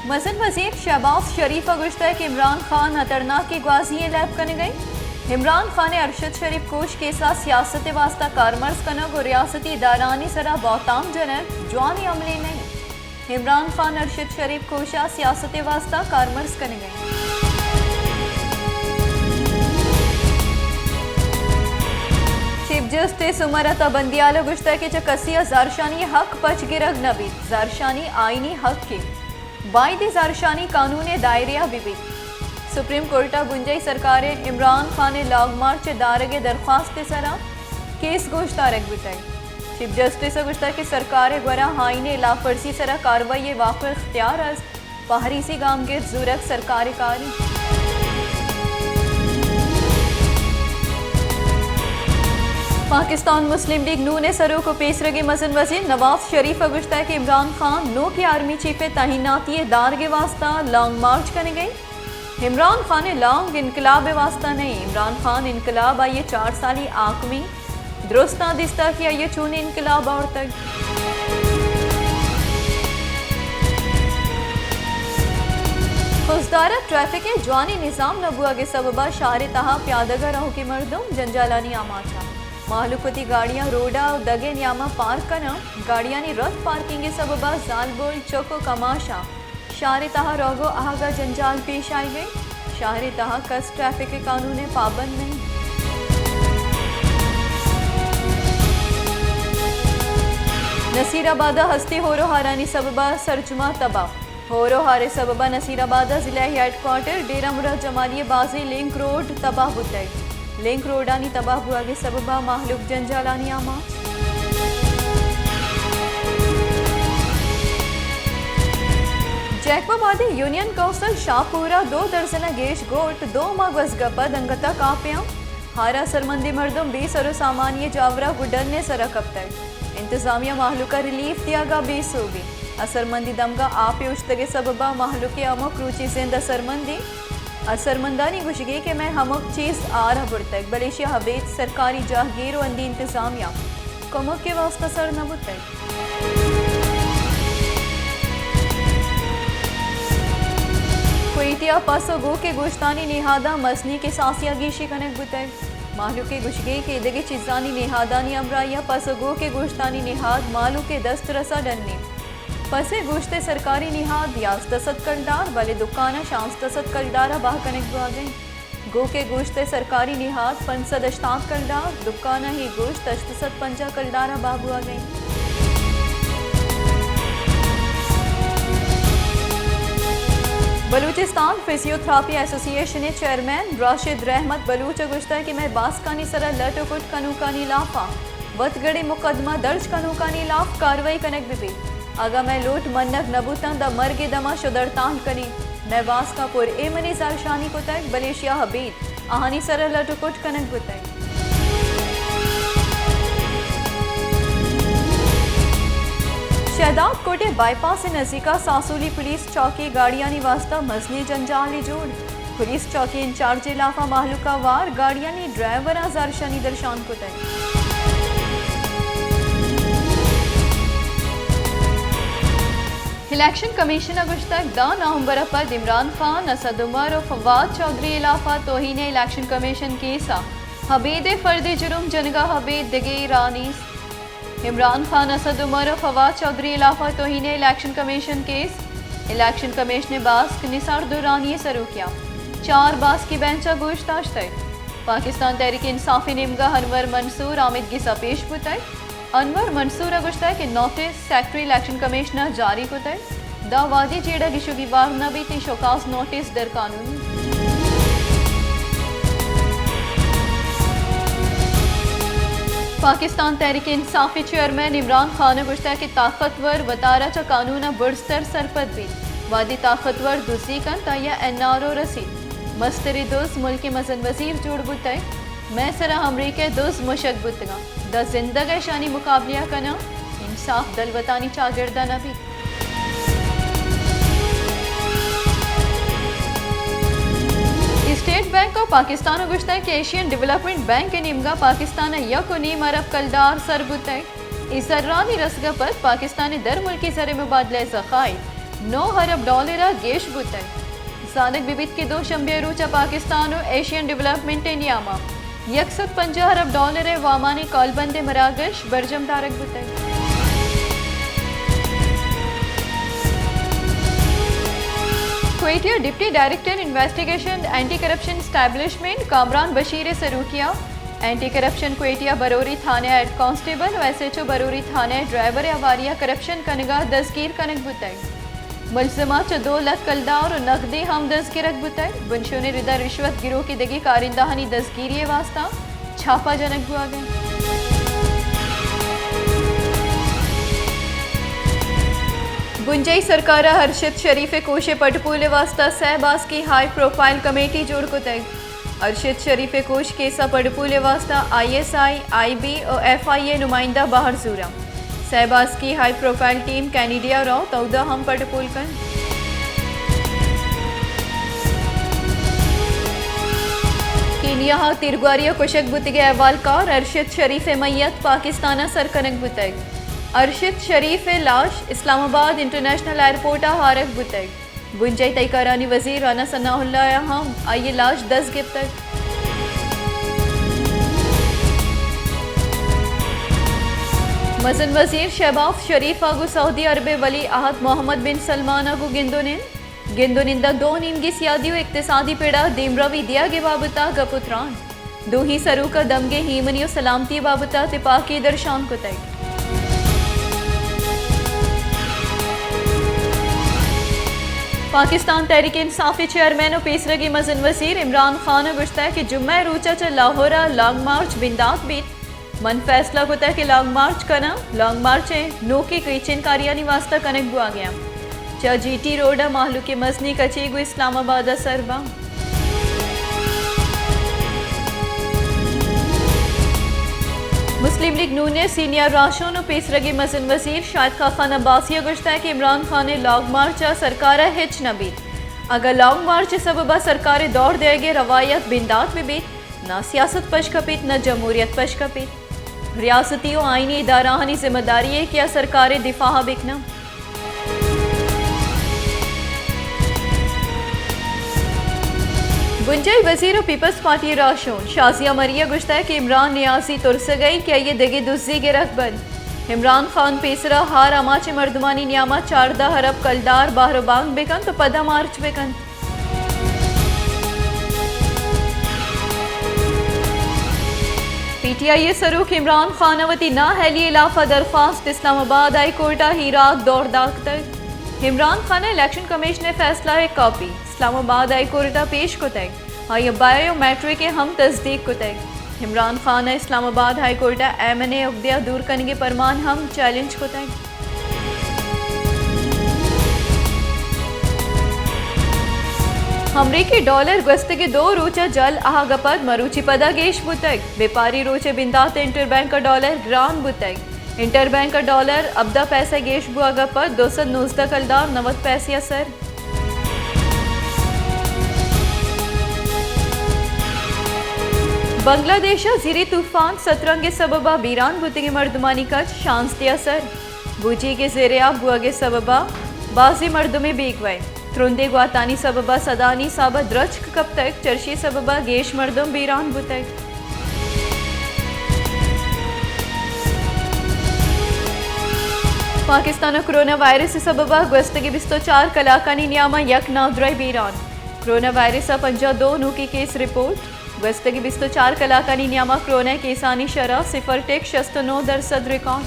मसन वजीर शहबाज शरीफ गुश्ता कि इमरान खान खतरनाक की ग्वाजियाँ लैब करने गई। इमरान खान ने अरशद शरीफ कोश के साथ सियासत वास्ता कारमर्ज कनक और रियासती दारानी सरा बहुताम जनक जवानी अमली नहीं। इमरान खान अरशद शरीफ कोशा सियासत वास्ता कारमर्ज करने गई। चीफ जस्टिस उमर बंदियालो गुश्ता के चकसी जारशानी हक पच गिरग नबी जारशानी आईनी हक की बाईदी जारशानी कानून दायरिया बिबी सुप्रीम कोर्टा गुंजई सरकार इमरान खान लॉन्ग मार्च दारगे दरख्वास्त सरा केस गोश्ता रख बिताई। चीफ जस्टिस गुश्ता की सरकार ग्वरा हाईने लाफर्सी सरा कार्रवाई वाक़ इख्तियार अज पहरीसी गामगिर जुरक सरकारी कारी। पाकिस्तान मुस्लिम लीग नू ने सरों को पेश रगे मसन वजीर नवाज शरीफ गुश्ता के इमरान खान नो की आर्मी चीफ तैनाती दार के वास्ता लॉन्ग मार्च करने गई। इमरान खान ने लॉन्ग इनकलाब वास्ता नहीं इमरान खान इनकलाब आइए 4 साली आकमी दुरुस्ता दिस्ता कि आइए चून इनकलाब और तक। खुजदारा ट्रैफिक जवानी निज़ाम नबुआ के सबबा शार तहा प्यादगा रहो की मरदम जंजालानी आमाचा माहलूकती गाड़ियाँ रोडा और दगे न्यामा पार्क करना गाड़ियाँ रथ पार्किंग के सबबा जालबोल चौको कमाशा शार तहा रोगो आगा जंजाल पेश आई गई। शार तहा कस ट्रैफिक के कानून पाबंद नहीं। नसीराबाद हस्ती होरो हारानी सबबा सरजुमा तबाह होरो हारे सबबा नसीराबाद जिला हेडक्वार्टर डेरा मुराद जमालिया बाजी लिंक रोड तबाह बुतई लिंक रोडानी तबाह हुआ के सबबा माहलूक जंजालानी आमा। जैकबाबाद यूनियन काउंसिल शाहपुरा 2 दर्जन गेश गोट 2 मगवज गपा दंगता कापिया हारा सरमंदी मर्दम 20 सरो सामान्य जावरा गुडन ने सरा कब तक इंतजामिया माहलूका रिलीफ दिया गा 20 होगी असरमंदी दमगा आप उश्तगे सबबा माहलूके अमुक रुचि जिंद असरमंदी असरमंदानी गुशगे के मैं हमक चीज आ रहा बुरतक बलेशिया हबेद सरकारी जागीर व अंदी इंतजामिया कमक के वास्ता सर न बुतक। कुइतिया पासो गो के गोश्तानी निहादा मसनी के सासिया गीशी कनक बुतक मालू के गुशगे के दगे चिजानी निहादानी अमराइया पासो गो के गोश्तानी निहाद मालू के दस्त रसा डनने पसे गोश्ते सरकारी निहाद यास दसत कलदार वाले दुकाना शांस दसत कलदारा बाह कनेक बुआ गई गो के गोश्ते सरकारी निहाद पंसद अश्ताक कलदार दुकाना ही गोश्त अश्तसत पंजा कलदारा बाह बुआ गई। Balochistan physiotherapy association chairman Rashid रहमत बलूच गुश्ता कि मैं बासकानी सरा लटोकुट कनूकानी लाफा वतगड़ी मुकदमा दर्ज कनूकानी लाफ कार्रवाई कनेक बिबी अगा मैं लोट मन्नक नबूता द मर्गे दमा शुदरतान कनी मैं बास का पुर ए मनी जारशानी को तक बलेशिया हबीब आहानी सरा लटोकुट कनक बुतक। शहदाद कोटे बाईपास से नजीका सासूली पुलिस चौकी गाड़ियानी वास्ता मजनी जंजाली जोड़ पुलिस चौकी इंचार्ज लाफा माहलूका वार गाड़ियानी ड्राइवर जारशानी दर्शान को तक। इलेक्शन कमीशन गुश्तक 10 नवंबर पर इमरान खान असद उमर और फवाद चौधरी इलाफा तोहीन इलेक्शन कमीशन केसा हबीद फर्द जुर्म जनगा हबीद दिगे रानीस इमरान खान असद उमर और फवाद चौधरी इलाफा तोहीन election commission case election commission बास निसार दुरानी सरू किया 4 बास की बेंचा गोश्ताश तक पाकिस्तान तहरीक इंसाफी निमगा अनवर मंसूर आमिद गिसा पेश बुतई अनवर मंसूर गुश्ता के नोटिस सेक्रेटरी इलेक्शन कमिश्नर जारी को तय दावादी चेड़ा गिशु की बार नबी ती शोकास नोटिस दर कानूनी। पाकिस्तान तहरीक इंसाफी चेयरमैन इमरान खान गुश्ता के ताकतवर वतारा चा कानूना बुरस्तर सरपद भी वादी ताकतवर दूसरी कन ताया NRO रसीद मस्तरी दोस्त मुल्क मजन वजीर जोड़ बुतय मैं सरा हमरी के दोस्त मुशक बुतगा द जिंदगी शानी मुकाबलिया कना इंसाफ दल वतानी चागिरदा नबी। स्टेट बैंक ऑफ पाकिस्तान गुश्ता के एशियन डेवलपमेंट बैंक के निमगा पाकिस्तान यकुनीम अरब कलदार सरबुतय इसरानी रसगा पर पाकिस्तान दर मुल्की सर मुबादले ज़खाई $9 अरब गेश बुतय सानक बिबित के दो शंबेरूचा पाकिस्तान और एशियन डेवलपमेंट नियामा $150 अरब वामानी कॉलबंदे मरागश बरजम तारक बुतय क्वेटिया deputy director investigation anti corruption establishment Kamran Bashir सरूकिया एंटी करप्शन क्वेटिया बरोरी थाने हेड कांस्टेबल और SHO बरोरी थाने ड्राइवर अवारिया करप्शन कनगा दसगीर कनक बुतय मुलजमा 2 लाख कलदार और नकदी हम दसगिरक बुतय बुनशो ने रिदा रिश्वत गिरोह की दगी कारिंदाहानी दसगिरी वास्ता छापा जनक हुआ गए। बुंजई सरकार हर्षद शरीफ कोशे पटपूले वास्ता सहबाज की हाई प्रोफाइल कमेटी जोड़ को तय अरशद शरीफ कोश केसा पड़पूले वास्ता ISI, IB और FIA नुमाइंदा बाहर जूरा सहबाज की हाई प्रोफाइल टीम कैनेडिया रो तौदा हम पड़पूल कन कीनिया तिरगुआरिया कुशक बुतगे अहवालकार अरशद शरीफ मैयत पाकिस्ताना सरकनक बुतग अरशद शरीफ लाश इस्लामाबाद इंटरनेशनल एयरपोर्ट हारक बुतग बुंजई तैकारानी वजीर राना सनाउल्ला हम आइए लाश 10 गिब तक मजन वजीर शहबाज शरीफ आगु सऊदी अरब वली अहद मोहम्मद बिन सलमान आगु गिंदोनिंदा 2 नीमगी सियादी इक्तिसादी पेड़ा दीमरवी दिया गे बाबता गपुत्रान दो ही सरू का दमगे हीमनी और सलामती बाबता तिपाकी दर्शान को तय पाकिस्तान तहरीक इंसाफ चेयरमैन और पेसरगी मजन वजीर इमरान खान गुश्ता कि जुम्मा रूचा च लाहौरा लॉन्ग मार्च बिंदात बीत मन फैसला होता है कि लॉन्ग मार्च कना लॉन्ग मार्च नो की किचन कारियानी वास्ता कनेक्ट बुआ गया च GT रोड माहलू के मजनी कचेगु इस्लामाबाद सरबा मुस्लिम लीग नून सीनियर राशों और पेसरगी मजन वजीर शाहिद खान अब्बासी गुश्ता है कि इमरान खान ने लॉन्ग मार्च सरकार हिच न बीत अगर लॉन्ग मार्च सबबा सरकार दौड़ देगे रवायत बिंदात में बीत ना सियासत पश कपित न जमहूरियत पश कपित रियासती और आईनी इदाराहानी जिम्मेदारी है क्या सरकार दिफा बिकना बुंजई वजीर और पीपल्स पार्टी राशों शाजिया मरिया गुश्ता है कि इमरान नियासी तुरस गई क्या ये दगे दुज्जी गिरक बंद इमरान खान पेसरा हार अमाचे मर्दमानी नियामा 14 अरब कलदार बाहरबांग बेकन तो पदा मार्च बेकन PTI सरूख इमरान खानावती ना हैली इलाफा दरख्वास्त इस्लामाबाद हाई कोर्टा हीराक दौड़ दाग तक इमरान खान इलेक्शन कमीशन ने फैसला है कॉपी इस्लामाबाद हाई कोर्टा पेश को तय हाई बायोमेट्रिक के हम तस्दीक को तय Imran Khan Islamabad high Carta MNA उगदिया दूर करने के परमान हम चैलेंज को तय अमरीकी डॉलर गस्त के 2 रोचा जल आहगपद मरूची पदा गेश बुतक व्यापारी रोचे बिंदात इंटरबैंक का डॉलर ग्राम बुतक इंटरबैंक का डॉलर अबदा पैसा गेश बुआगपद 219 कलदार 90 पैसे असर बांग्लादेश जीरी तूफान सतरंगे सबबा बीरान बुतगे मर्दमानी कच शांसती असर बुजी के जेरियाब बुआगे सबबा बाजी मर्दमे बेगवाए त्रुंदे ग्वातानी सबबा सदानी साबा द्रच कब तक चर्शी सबबा गेश मर्दम बीरान बुतक पाकिस्तान कोरोना वायरस सबबा गस्तगी 24 कलाकानी नियामा यक नादराई बीरान कोरोना वायरस 52 नूकी केस रिपोर्ट गस्तगी 24 कलाकानी नियामा कोरोना केसानी शरह 0.69% रिकॉर्ड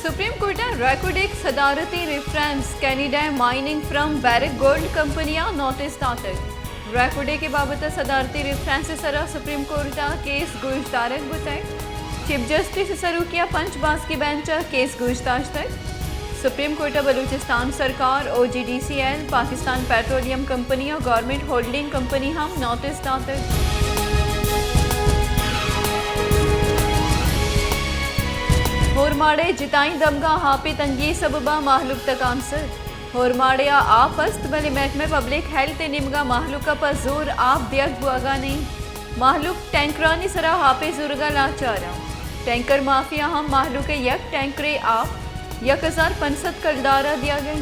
सुप्रीम कोर्ट रेकॉर्डिक सदारती reference Canada mining from Barrick Gold कंपनियां नोटिस दातक रेकॉर्डे के बाबत सदारती रेफरेंस सरा सुप्रीम कोर्ट केस गुजदारक बुतय चीफ जस्टिस सरूकिया पंच बास की बेंच केस गुजदाश तक सुप्रीम कोर्ट बलूचिस्तान सरकार OGDCL पाकिस्तान पेट्रोलियम कंपनी और गवर्नमेंट होल्डिंग कंपनी हम नोटिस दातक होरमाड़े जिताई दमगा हापी तंगी सबबा माहलूक तक आंसर होरमाड़े आपस्त भले महकमे पब्लिक हेल्थ निमगा माहलूका पर जोर आप दियक बुआगा नहीं माहलूक टैंकरानी सरा हापे जुर्गा लाचारा टैंकर माफिया हम माहलू के यक टैंकरे आप 1065 करदारा दिया गए।